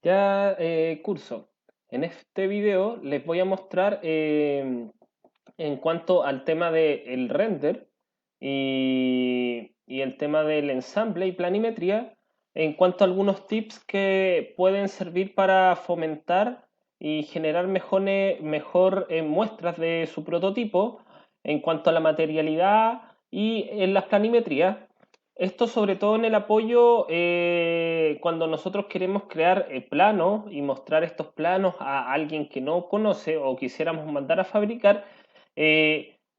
Ya, curso. En este video les voy a mostrar en cuanto al tema del render y el tema del ensamble y planimetría, en cuanto a algunos tips que pueden servir para fomentar y generar mejor muestras de su prototipo en cuanto a la materialidad y en las planimetrías. Esto sobre todo en el apoyo cuando nosotros queremos crear planos y mostrar estos planos a alguien que no conoce o quisiéramos mandar a fabricar,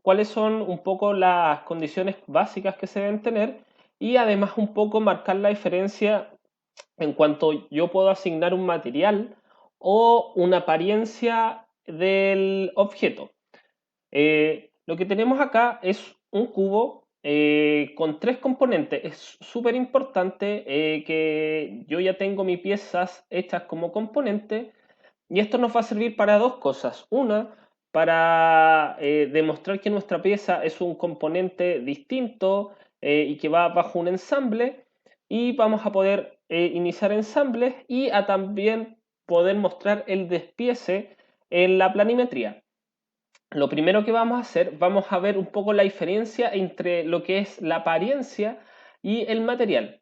cuáles son un poco las condiciones básicas que se deben tener y además un poco marcar la diferencia en cuanto yo puedo asignar un material o una apariencia del objeto. Lo que tenemos acá es un cubo con tres componentes. Es súper importante que yo ya tengo mis piezas hechas como componente y esto nos va a servir para dos cosas. Una, para demostrar que nuestra pieza es un componente distinto y que va bajo un ensamble y vamos a poder iniciar ensambles y a también poder mostrar el despiece en la planimetría. Lo primero que vamos a hacer, vamos a ver un poco la diferencia entre lo que es la apariencia y el material.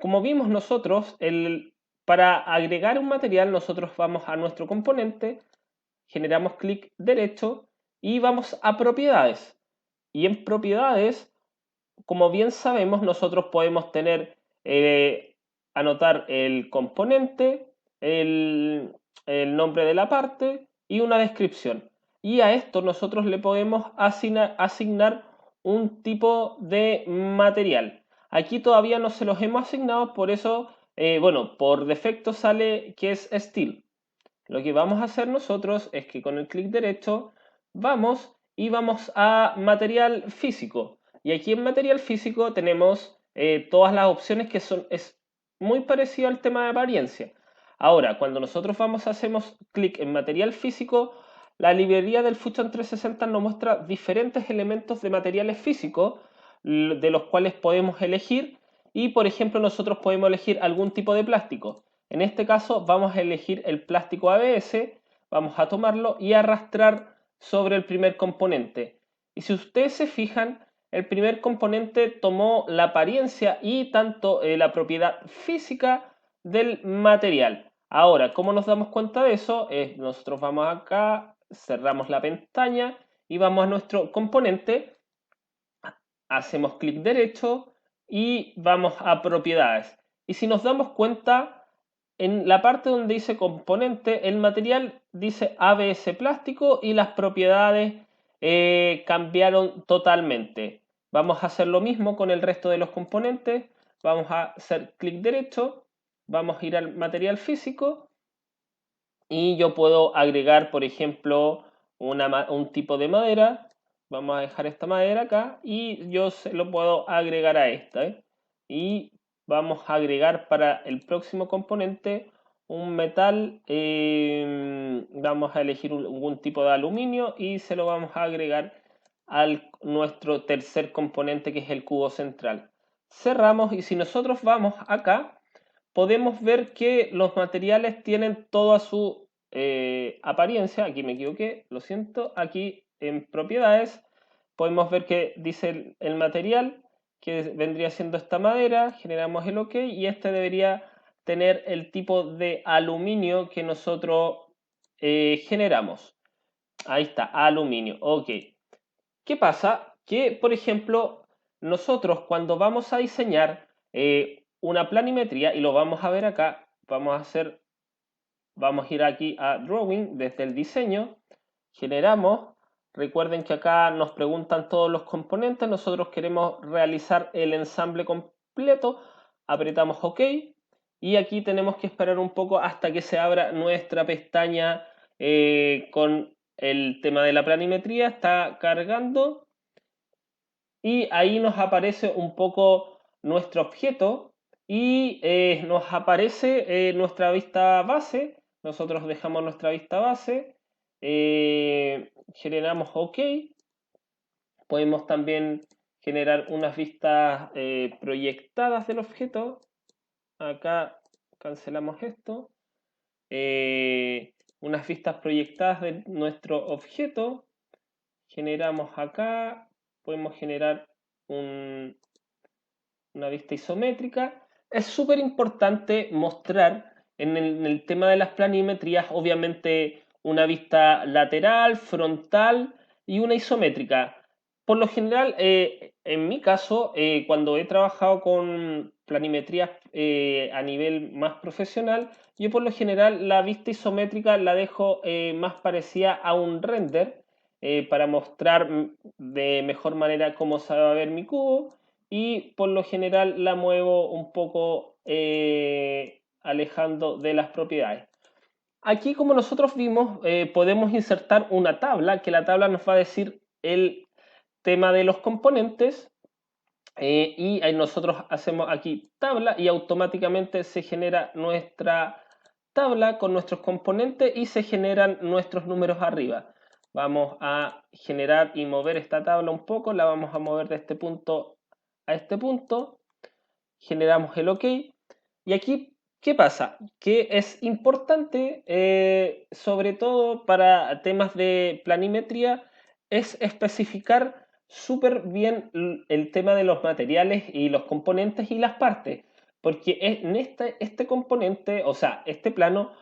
Como vimos nosotros, para agregar un material, nosotros vamos a nuestro componente, generamos clic derecho y vamos a propiedades. Y en propiedades, como bien sabemos, nosotros podemos tener, anotar el componente, el, el nombre de la parte y una descripción. Y a esto nosotros le podemos asignar un tipo de material. Aquí todavía no se los hemos asignado, por eso, bueno, por defecto sale que es Steel. Lo que vamos a hacer nosotros es que con el clic derecho vamos y vamos a material físico. Y aquí en material físico tenemos todas las opciones que son, es muy parecido al tema de apariencia. Ahora, cuando nosotros hacemos clic en material físico, la librería del Fusion 360 nos muestra diferentes elementos de materiales físicos de los cuales podemos elegir y, por ejemplo, nosotros podemos elegir algún tipo de plástico. En este caso vamos a elegir el plástico ABS, vamos a tomarlo y arrastrar sobre el primer componente. Y si ustedes se fijan, el primer componente tomó la apariencia y tanto la propiedad física del material. Ahora, ¿cómo nos damos cuenta de eso? Nosotros vamos acá, cerramos la pestaña y vamos a nuestro componente, hacemos clic derecho y vamos a propiedades. Y si nos damos cuenta, en la parte donde dice componente, el material dice ABS plástico y las propiedades cambiaron totalmente. Vamos a hacer lo mismo con el resto de los componentes. Vamos a hacer clic derecho, vamos a ir al material físico y yo puedo agregar, por ejemplo, un tipo de madera. Vamos a dejar esta madera acá y yo se lo puedo agregar a esta. Y vamos a agregar para el próximo componente un metal. Vamos a elegir algún tipo de aluminio y se lo vamos a agregar a nuestro tercer componente que es el cubo central. Cerramos y si nosotros vamos acá podemos ver que los materiales tienen toda su apariencia. Aquí me equivoqué, lo siento. Aquí en propiedades podemos ver que dice el material que vendría siendo esta madera. Generamos el OK y este debería tener el tipo de aluminio que nosotros generamos. Ahí está, aluminio. OK. ¿Qué pasa? Que, por ejemplo, nosotros cuando vamos a diseñar una planimetría, y lo vamos a ver acá, vamos a ir aquí a Drawing desde el diseño, generamos, recuerden que acá nos preguntan todos los componentes, nosotros queremos realizar el ensamble completo, apretamos OK, y aquí tenemos que esperar un poco hasta que se abra nuestra pestaña con el tema de la planimetría, está cargando y ahí nos aparece un poco nuestro objeto y nos aparece nuestra vista base. Nosotros dejamos nuestra vista base, generamos OK. Podemos también generar unas vistas proyectadas del objeto. Acá cancelamos esto unas vistas proyectadas de nuestro objeto. Generamos acá, podemos generar una vista isométrica. Es súper importante mostrar en el tema de las planimetrías, obviamente, una vista lateral, frontal y una isométrica. Por lo general, en mi caso, cuando he trabajado con planimetrías a nivel más profesional, yo por lo general la vista isométrica la dejo más parecida a un render para mostrar de mejor manera cómo se va a ver mi cubo y por lo general la muevo un poco alejando de las propiedades. Aquí, como nosotros vimos, podemos insertar una tabla, que la tabla nos va a decir el tema de los componentes y ahí nosotros hacemos aquí tabla y automáticamente se genera nuestra tabla con nuestros componentes y se generan nuestros números arriba. Vamos a generar y mover esta tabla un poco, la vamos a mover de este punto a este punto, generamos el OK y aquí, ¿qué pasa? Que es importante, sobre todo para temas de planimetría, es especificar súper bien el tema de los materiales y los componentes y las partes, porque en este componente, o sea, este plano,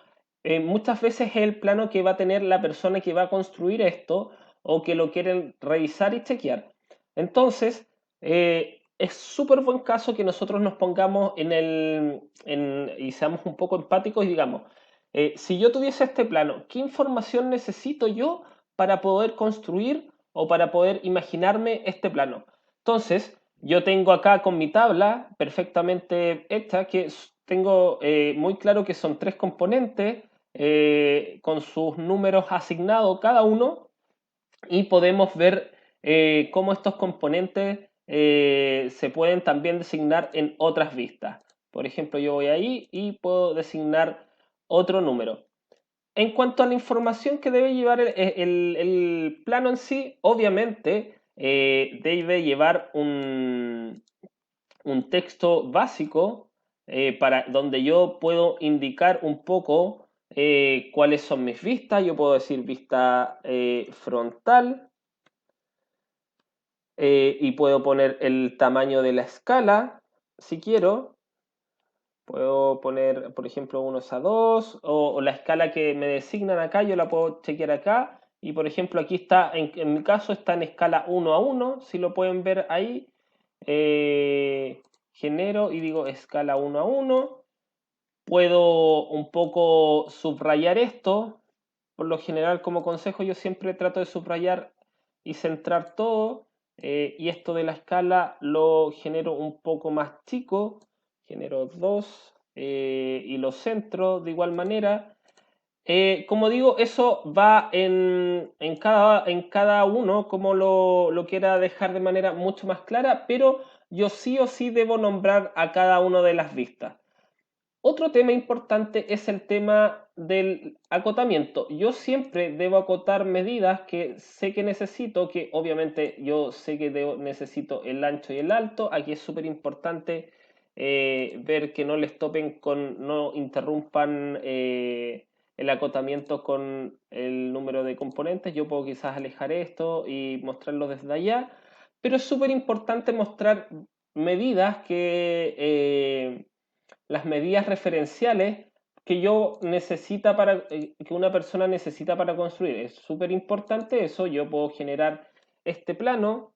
muchas veces es el plano que va a tener la persona que va a construir esto o que lo quieren revisar y chequear. Entonces, es súper buen caso que nosotros nos pongamos y seamos un poco empáticos y digamos, si yo tuviese este plano, ¿qué información necesito yo para poder construir o para poder imaginarme este plano? Entonces, yo tengo acá con mi tabla perfectamente hecha que tengo muy claro que son tres componentes con sus números asignados cada uno y podemos ver cómo estos componentes se pueden también designar en otras vistas. Por ejemplo, yo voy ahí y puedo designar otro número. En cuanto a la información que debe llevar el plano en sí, obviamente debe llevar un texto básico para donde yo puedo indicar un poco cuáles son mis vistas. Yo puedo decir vista frontal y puedo poner el tamaño de la escala si quiero. Puedo poner, por ejemplo, 1:2 o la escala que me designan acá, yo la puedo chequear acá. Y por ejemplo, aquí está, en mi caso, está en escala 1:1, si lo pueden ver ahí. Genero y digo escala 1:1. Puedo un poco subrayar esto. Por lo general, como consejo, yo siempre trato de subrayar y centrar todo. Y esto de la escala lo genero un poco más chico. Genero 2 y lo centro de igual manera. Como digo, eso va en cada uno, como lo quiera dejar de manera mucho más clara, pero yo sí o sí debo nombrar a cada una de las vistas. Otro tema importante es el tema del acotamiento. Yo siempre debo acotar medidas que sé que necesito, que obviamente yo sé que necesito el ancho y el alto. Aquí es súper importante ver que no les topen no interrumpan el acotamiento con el número de componentes. Yo puedo quizás alejar esto y mostrarlo desde allá, pero es súper importante mostrar medidas las medidas referenciales que que una persona necesita para construir. Es súper importante eso. Yo puedo generar este plano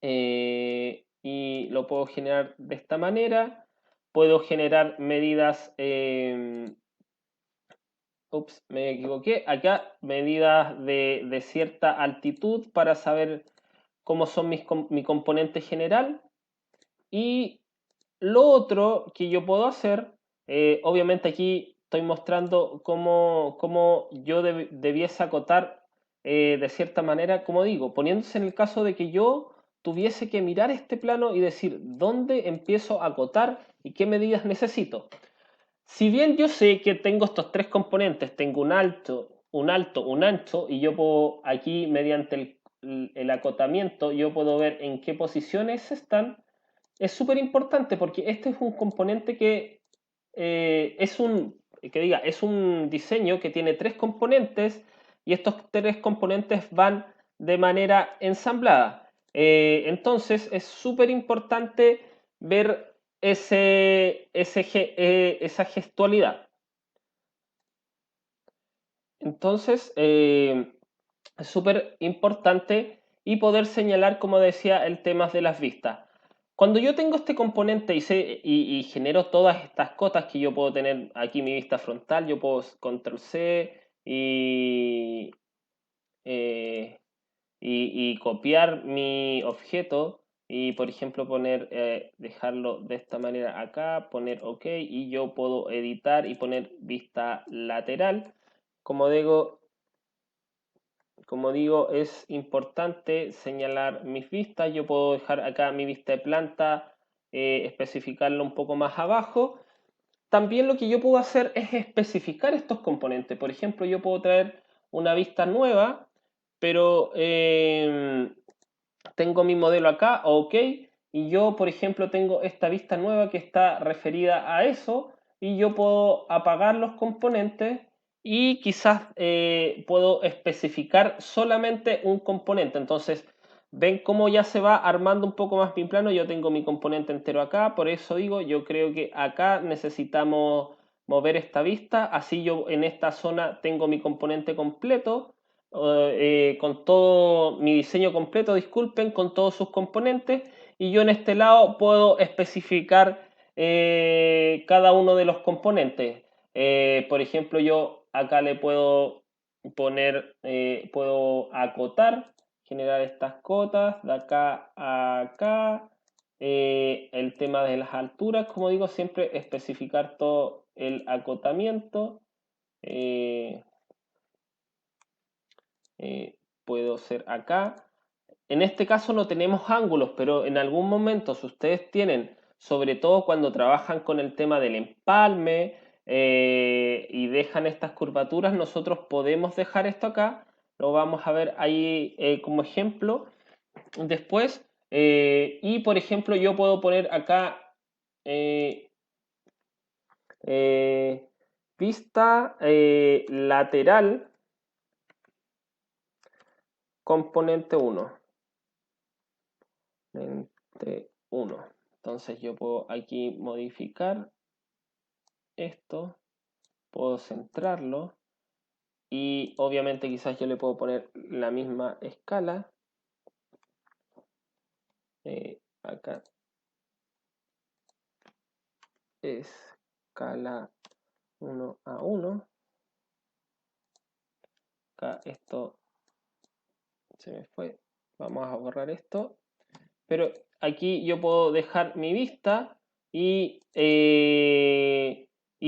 y lo puedo generar de esta manera. Puedo generar medidas, ups, me equivoqué, acá medidas de cierta altitud para saber cómo son mi componente general. Y lo otro que yo puedo hacer, obviamente aquí estoy mostrando cómo yo debiese acotar de cierta manera, como digo, poniéndose en el caso de que yo tuviese que mirar este plano y decir dónde empiezo a acotar y qué medidas necesito. Si bien yo sé que tengo estos tres componentes, tengo un ancho, y yo puedo aquí mediante el acotamiento, yo puedo ver en qué posiciones están. Es súper importante porque este es un componente que es que diga, es un diseño que tiene 3 componentes y estos 3 componentes van de manera ensamblada. Entonces es súper importante ver esa gestualidad. Entonces, es súper importante y poder señalar, como decía, el tema de las vistas. Cuando yo tengo este componente y genero todas estas cotas que yo puedo tener aquí mi vista frontal, yo puedo control C eh, y copiar mi objeto y, por ejemplo, dejarlo de esta manera acá, poner OK y yo puedo editar y poner vista lateral. Como digo, es importante señalar mis vistas. Yo puedo dejar acá mi vista de planta, especificarlo un poco más abajo. También lo que yo puedo hacer es especificar estos componentes. Por ejemplo, yo puedo traer una vista nueva, pero tengo mi modelo acá, OK, y yo, por ejemplo, tengo esta vista nueva que está referida a eso, y yo puedo apagar los componentes y quizás puedo especificar solamente un componente. Entonces, ven cómo ya se va armando un poco más mi plano. Yo tengo mi componente entero acá, por eso digo, yo creo que acá necesitamos mover esta vista, así yo en esta zona tengo mi componente completo, con todo mi diseño completo, disculpen, con todos sus componentes, y yo en este lado puedo especificar cada uno de los componentes. Por ejemplo, yo acá le puedo poner, puedo acotar, generar estas cotas de acá a acá. El tema de las alturas, como digo, siempre especificar todo el acotamiento. Eh, puedo ser acá. En este caso no tenemos ángulos, pero en algún momento, si ustedes tienen, sobre todo cuando trabajan con el tema del empalme y dejan estas curvaturas, nosotros podemos dejar esto acá. Lo vamos a ver ahí como ejemplo. Después, y por ejemplo, yo puedo poner acá eh, eh, vista lateral componente 1. Componente 1. Entonces yo puedo aquí modificar esto, puedo centrarlo y obviamente quizás yo le puedo poner la misma escala. Acá escala 1 a 1. Acá esto se me fue. Vamos a borrar esto. Pero aquí yo puedo dejar mi vista y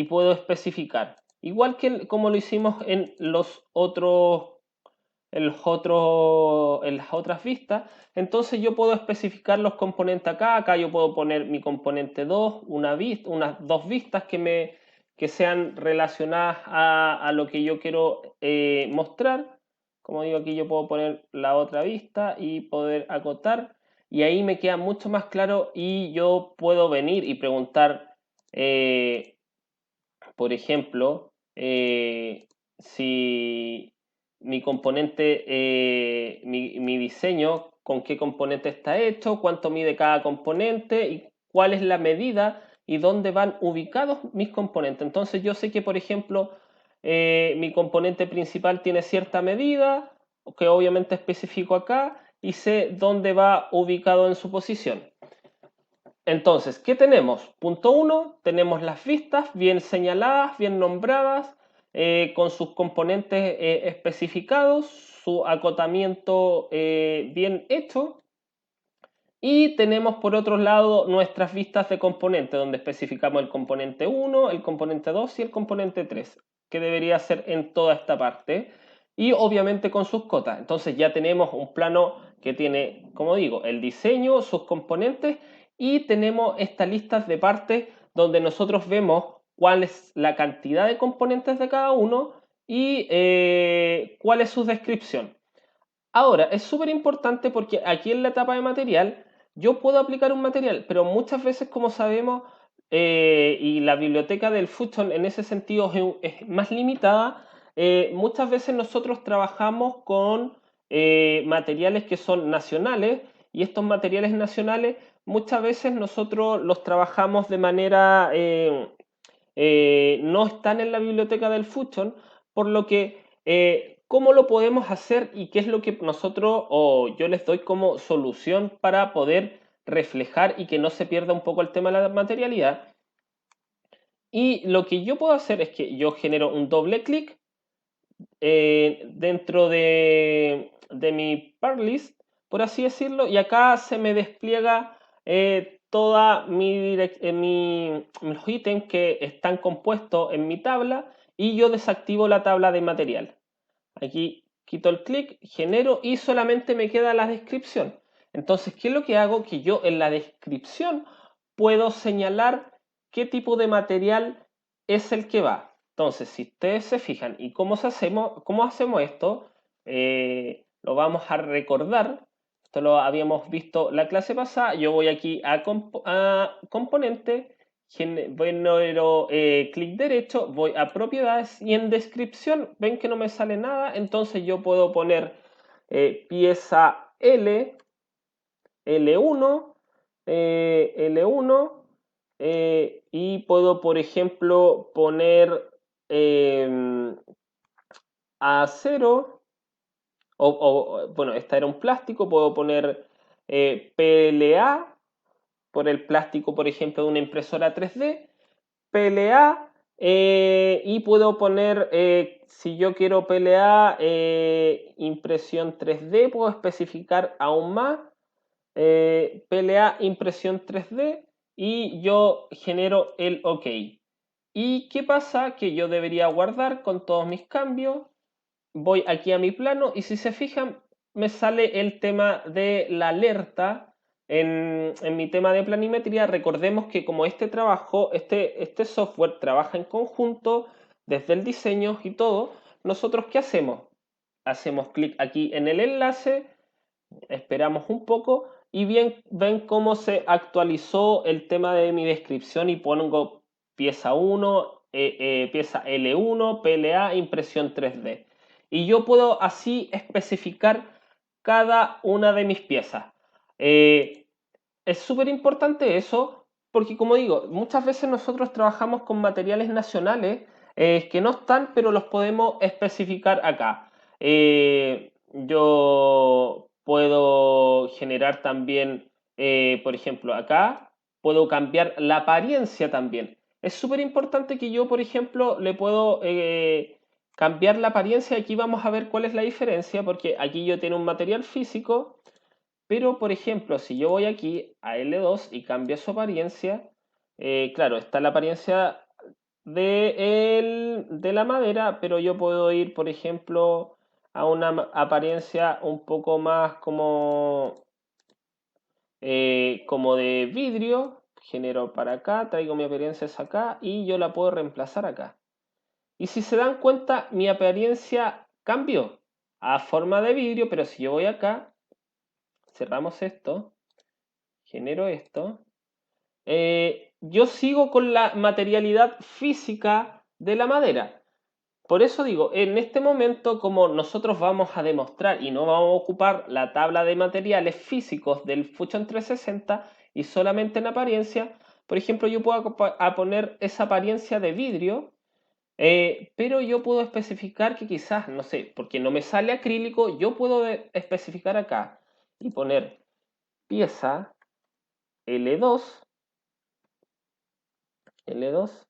puedo especificar. Igual que como lo hicimos en en las otras vistas, entonces yo puedo especificar los componentes acá yo puedo poner mi componente 2, unas dos vistas que sean relacionadas a lo que yo quiero mostrar. Como digo, aquí yo puedo poner la otra vista y poder acotar, y ahí me queda mucho más claro y yo puedo venir y preguntar, por ejemplo, si mi componente, mi diseño, con qué componente está hecho, cuánto mide cada componente y cuál es la medida y dónde van ubicados mis componentes. Entonces yo sé que, por ejemplo, mi componente principal tiene cierta medida, que obviamente especifico acá, y sé dónde va ubicado en su posición. Entonces, ¿qué tenemos? Punto 1, tenemos las vistas bien señaladas, bien nombradas, con sus componentes especificados, su acotamiento bien hecho. Y tenemos por otro lado nuestras vistas de componente, donde especificamos el componente 1, el componente 2 y el componente 3, que debería ser en toda esta parte. Y obviamente con sus cotas. Entonces ya tenemos un plano que tiene, como digo, el diseño, sus componentes, y tenemos estas listas de partes donde nosotros vemos cuál es la cantidad de componentes de cada uno y cuál es su descripción. Ahora, es súper importante porque aquí en la etapa de material yo puedo aplicar un material, pero muchas veces, como sabemos, y la biblioteca del Futon en ese sentido es más limitada. Muchas veces nosotros trabajamos con materiales que son nacionales y estos materiales nacionales muchas veces nosotros los trabajamos de manera, no están en la biblioteca del Futon, por lo que cómo lo podemos hacer y qué es lo que nosotros o yo les doy como solución para poder reflejar y que no se pierda un poco el tema de la materialidad. Y lo que yo puedo hacer es que yo genero un doble clic dentro de mi part list, por así decirlo, y acá se me despliega toda los ítems que están compuestos en mi tabla y yo desactivo la tabla de material. Aquí quito el clic, genero y solamente me queda la descripción. Entonces, ¿qué es lo que hago? Que yo en la descripción puedo señalar qué tipo de material es el que va. Entonces, si ustedes se fijan y cómo hacemos esto, lo vamos a recordar. Esto lo habíamos visto la clase pasada. Yo voy aquí a componente, bueno, clic derecho, voy a propiedades y en descripción ven que no me sale nada, entonces yo puedo poner pieza L1, L1 y puedo, por ejemplo, poner A0 bueno, esta era un plástico, puedo poner PLA por el plástico, por ejemplo, de una impresora 3D, PLA y puedo poner, si yo quiero PLA impresión 3D, puedo especificar aún más PLA impresión 3D y yo genero el OK. ¿Y qué pasa? Que yo debería guardar con todos mis cambios. Voy aquí a mi plano y si se fijan me sale el tema de la alerta en mi tema de planimetría. Recordemos que como este software trabaja en conjunto desde el diseño y todo, nosotros ¿qué hacemos? Hacemos clic aquí en el enlace, esperamos un poco y bien ven cómo se actualizó el tema de mi descripción y pongo pieza 1, pieza L1, PLA, impresión 3D. Y yo puedo así especificar cada una de mis piezas. Eh, es súper importante eso porque, como digo, muchas veces nosotros trabajamos con materiales nacionales que no están, pero los podemos especificar acá. Yo puedo generar también, por ejemplo, acá puedo cambiar la apariencia también. Es súper importante que yo, por ejemplo, le puedo cambiar la apariencia. Aquí vamos a ver cuál es la diferencia, porque aquí yo tengo un material físico pero, por ejemplo, si yo voy aquí a L2 y cambio su apariencia, claro, está la apariencia de la madera, pero yo puedo ir, por ejemplo, a una apariencia un poco más como de vidrio. Genero para acá, traigo mi apariencia hacia acá y yo la puedo reemplazar acá. Y si se dan cuenta, mi apariencia cambió a forma de vidrio, pero si yo voy acá, cerramos esto, genero esto. Yo sigo con la materialidad física de la madera. Por eso digo, en este momento, como nosotros vamos a demostrar y no vamos a ocupar la tabla de materiales físicos del Fusion 360 y solamente en apariencia, por ejemplo, yo puedo poner esa apariencia de vidrio, pero yo puedo especificar que quizás, no sé, porque no me sale acrílico, yo puedo especificar acá y poner pieza L2 L2,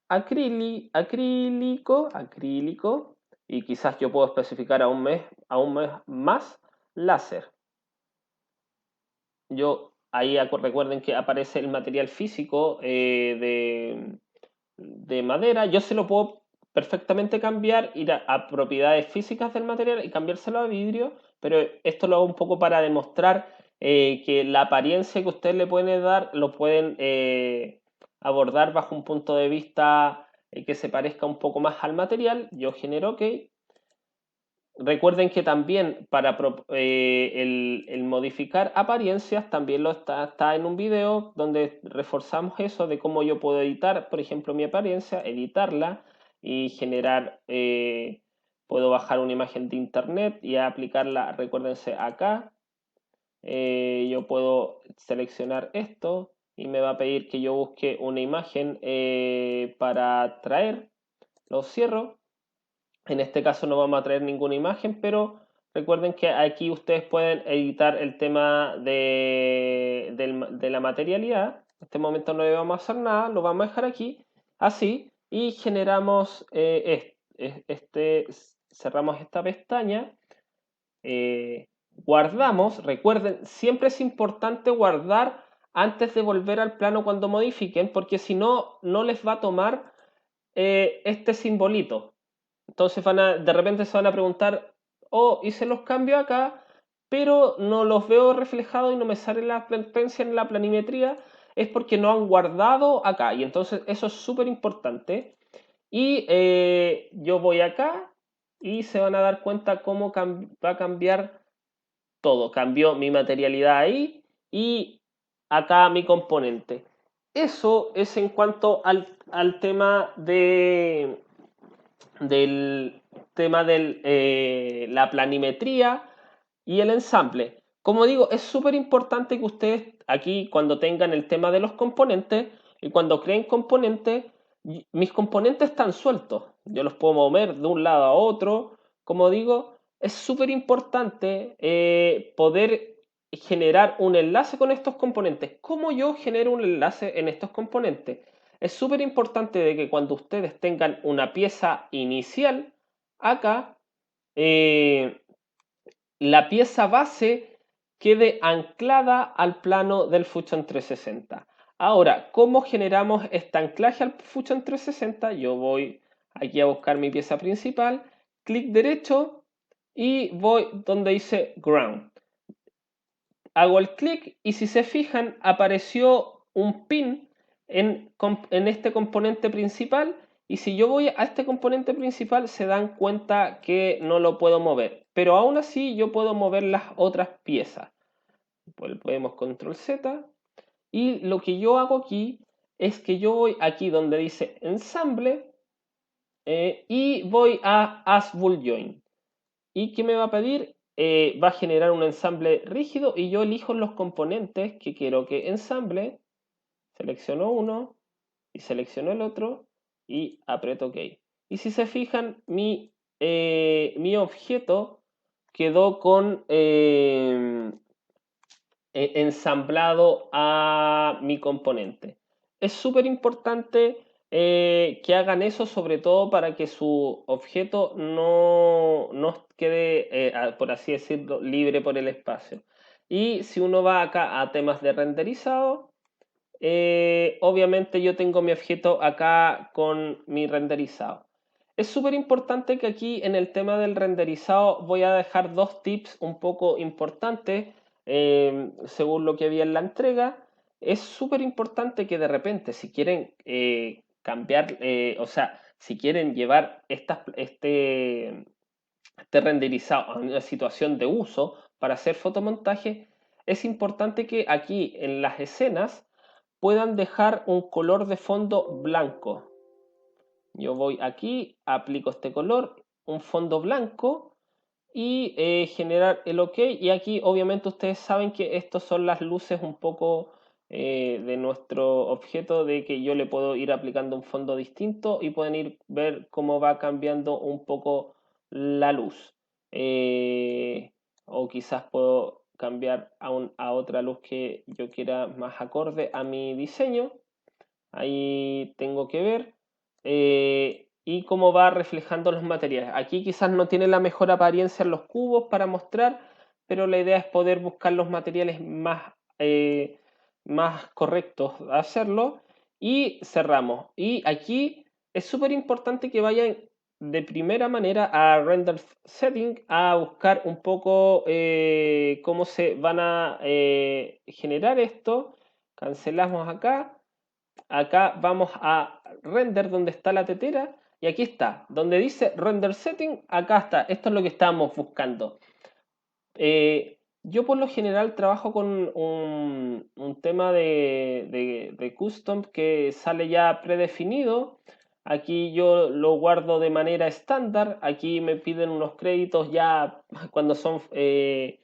acrílico, y quizás yo puedo especificar aún mes más láser. Yo ahí recuerden que aparece el material físico de madera. Yo se lo puedo perfectamente cambiar, ir a propiedades físicas del material y cambiárselo a vidrio, pero esto lo hago un poco para demostrar que la apariencia que ustedes le pueden dar lo pueden abordar bajo un punto de vista que se parezca un poco más al material. Yo genero OK recuerden que también para el modificar apariencias también está en un video donde reforzamos eso de cómo yo puedo editar, por ejemplo, mi apariencia, editarla y generar, puedo bajar una imagen de internet y aplicarla, recuérdense acá, yo puedo seleccionar esto y me va a pedir que yo busque una imagen para traer, lo cierro. En este caso no vamos a traer ninguna imagen, pero recuerden que aquí ustedes pueden editar el tema de la materialidad. En este momento no le vamos a hacer nada, lo vamos a dejar aquí, así, y generamos cerramos esta pestaña, guardamos, recuerden, siempre es importante guardar antes de volver al plano cuando modifiquen, porque si no, no les va a tomar este simbolito. Entonces de repente se van a preguntar, oh, hice los cambios acá, pero no los veo reflejados y no me sale la advertencia en la planimetría, es porque no han guardado acá. Y entonces eso es súper importante. Y yo voy acá y se van a dar cuenta cómo va a cambiar todo. Cambió mi materialidad ahí y acá mi componente. Eso es en cuanto al tema del tema de la planimetría y el ensamble. Como digo, es súper importante que ustedes aquí, cuando tengan el tema de los componentes y cuando creen componentes, mis componentes están sueltos. Yo los puedo mover de un lado a otro. Como digo, es súper importante poder generar un enlace con estos componentes. ¿Cómo yo genero un enlace en estos componentes? Es súper importante de que cuando ustedes tengan una pieza inicial, acá la pieza base quede anclada al plano del Fusion 360. Ahora, ¿cómo generamos este anclaje al Fusion 360? Yo voy aquí a buscar mi pieza principal, clic derecho y voy donde dice Ground. Hago el clic y si se fijan apareció un pin en este componente principal y si yo voy a este componente principal se dan cuenta que no lo puedo mover, pero aún así yo puedo mover las otras piezas. Volvemos control Z y lo que yo hago aquí es que yo voy aquí donde dice ensamble y voy a As Bool Join. ¿Y qué me va a pedir? Va a generar un ensamble rígido y yo elijo los componentes que quiero que ensamble, selecciono uno y selecciono el otro y aprieto OK. Y si se fijan, mi objeto quedó con ensamblado a mi componente. Es súper importante que hagan eso, sobre todo para que su objeto no quede, por así decirlo, libre por el espacio. Y si uno va acá a temas de renderizado, obviamente yo tengo mi objeto acá con mi renderizado. Es súper importante que aquí en el tema del renderizado voy a dejar dos tips un poco importantes según lo que vi en la entrega. Es súper importante que de repente si quieren cambiar, o sea, si quieren llevar este renderizado a una situación de uso para hacer fotomontaje, es importante que aquí en las escenas puedan dejar un color de fondo blanco. Yo voy aquí, aplico este color, un fondo blanco y generar el OK. Y aquí obviamente ustedes saben que estas son las luces un poco de nuestro objeto, de que yo le puedo ir aplicando un fondo distinto y pueden ir ver cómo va cambiando un poco la luz. O quizás puedo cambiar a otra luz que yo quiera más acorde a mi diseño. Ahí tengo que ver. Y cómo va reflejando los materiales. Aquí quizás no tiene la mejor apariencia en los cubos para mostrar, pero la idea es poder buscar los materiales más correctos a hacerlo. Y cerramos. Y aquí es súper importante que vayan de primera manera a Render Setting a buscar un poco cómo se van a generar esto. Cancelamos acá. Acá vamos a render donde está la tetera y aquí está, donde dice Render Setting, acá está, esto es lo que estábamos buscando. Yo por lo general trabajo con un tema de custom que sale ya predefinido. Aquí yo lo guardo de manera estándar. Aquí me piden unos créditos ya cuando son eh,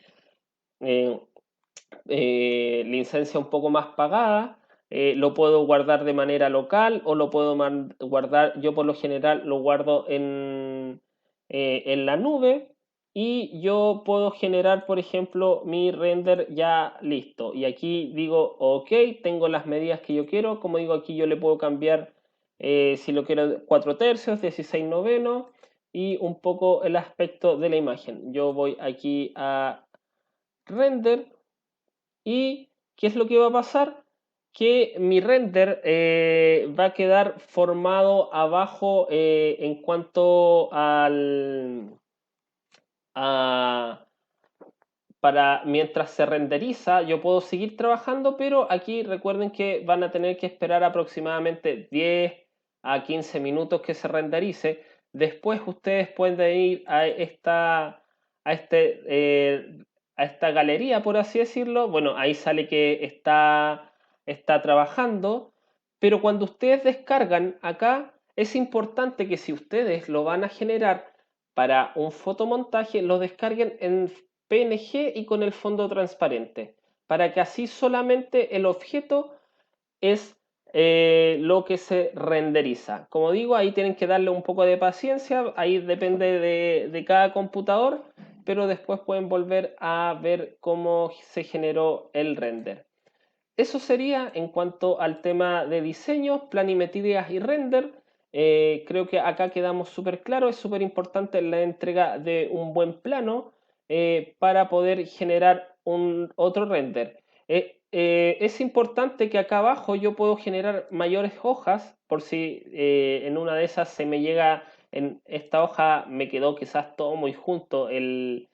licencia un poco más pagada. Lo puedo guardar de manera local o lo puedo guardar, yo por lo general lo guardo en la nube y yo puedo generar, por ejemplo, mi render ya listo. Y aquí digo, ok, tengo las medidas que yo quiero. Como digo, aquí yo le puedo cambiar si lo quiero 4 tercios, 16 novenos y un poco el aspecto de la imagen. Yo voy aquí a render y ¿qué es lo que va a pasar? Que mi render va a quedar formado abajo en cuanto a, para mientras se renderiza, yo puedo seguir trabajando, pero aquí recuerden que van a tener que esperar aproximadamente 10 a 15 minutos que se renderice. Después ustedes pueden ir a este, a esta galería, por así decirlo. Bueno, ahí sale que está trabajando, pero cuando ustedes descargan acá, es importante que si ustedes lo van a generar para un fotomontaje, lo descarguen en PNG y con el fondo transparente, para que así solamente el objeto es lo que se renderiza. Como digo, ahí tienen que darle un poco de paciencia, ahí depende de cada computador, pero después pueden volver a ver cómo se generó el render. Eso sería en cuanto al tema de diseño, planimetrías y render. Creo que acá quedamos súper claros. Es súper importante la entrega de un buen plano para poder generar otro render. Es importante que acá abajo yo puedo generar mayores hojas por si en una de esas se me llega, en esta hoja me quedó quizás todo muy junto el,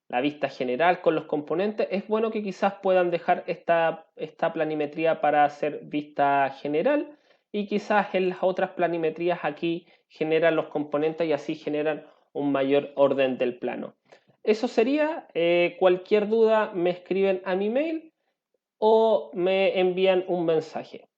la vista general con los componentes, es bueno que quizás puedan dejar esta planimetría para hacer vista general y quizás en las otras planimetrías aquí generan los componentes y así generan un mayor orden del plano. Eso sería, cualquier duda me escriben a mi mail o me envían un mensaje.